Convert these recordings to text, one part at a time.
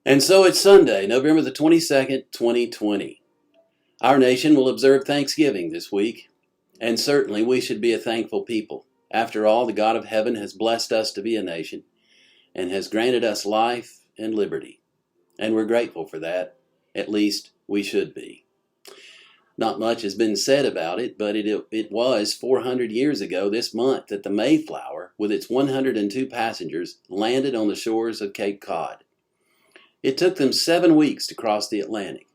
And so it's Sunday, November the 22nd, 2020. Our nation will observe Thanksgiving this week, and certainly we should be a thankful people. After all, the God of heaven has blessed us to be a nation and has granted us life and liberty, and we're grateful for that. At least we should be. Not much has been said about it, but it was 400 years ago this month that the Mayflower, with its 102 passengers, landed on the shores of Cape Cod. It took them 7 weeks to cross the Atlantic.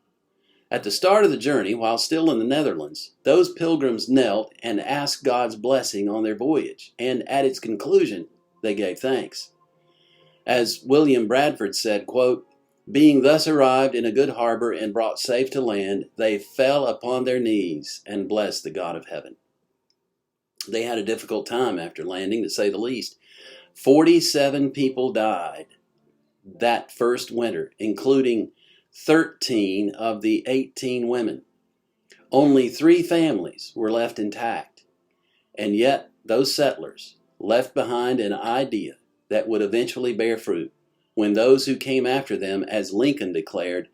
At the start of the journey, while still in the Netherlands, those pilgrims knelt and asked God's blessing on their voyage, and at its conclusion, they gave thanks. As William Bradford said, quote, "Being thus arrived in a good harbor and brought safe to land, they fell upon their knees and blessed the God of heaven." They had a difficult time after landing, to say the least. 47 people died that first winter, including 13 of the 18 women. Only 3 families were left intact, and yet those settlers left behind an idea that would eventually bear fruit when those who came after them, as Lincoln declared,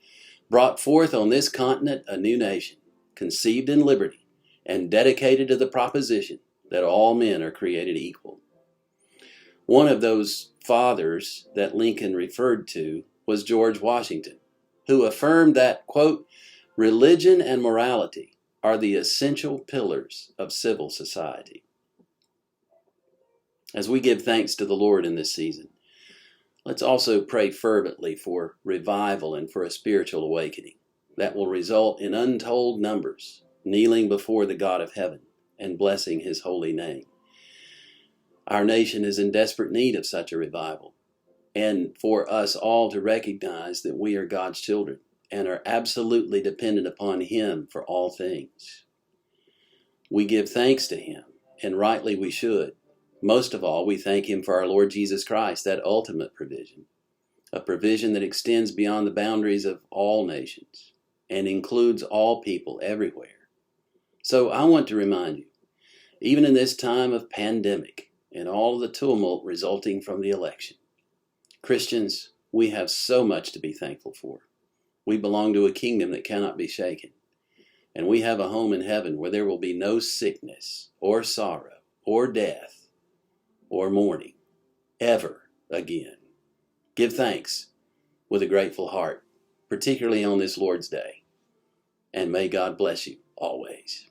brought forth on this continent a new nation, conceived in liberty and dedicated to the proposition that all men are created equal. One of those fathers that Lincoln referred to was George Washington, who affirmed that, quote, "Religion and morality are the essential pillars of civil society." As we give thanks to the Lord in this season, let's also pray fervently for revival and for a spiritual awakening that will result in untold numbers kneeling before the God of heaven and blessing his holy name. Our nation is in desperate need of such a revival, and for us all to recognize that we are God's children and are absolutely dependent upon him for all things. We give thanks to him, and rightly we should. Most of all, we thank him for our Lord Jesus Christ, that ultimate provision, a provision that extends beyond the boundaries of all nations and includes all people everywhere. So I want to remind you, even in this time of pandemic and all of the tumult resulting from the election, Christians, we have so much to be thankful for. We belong to a kingdom that cannot be shaken, and we have a home in heaven where there will be no sickness or sorrow or death or mourning ever again. Give thanks with a grateful heart, particularly on this Lord's Day, and may God bless you always.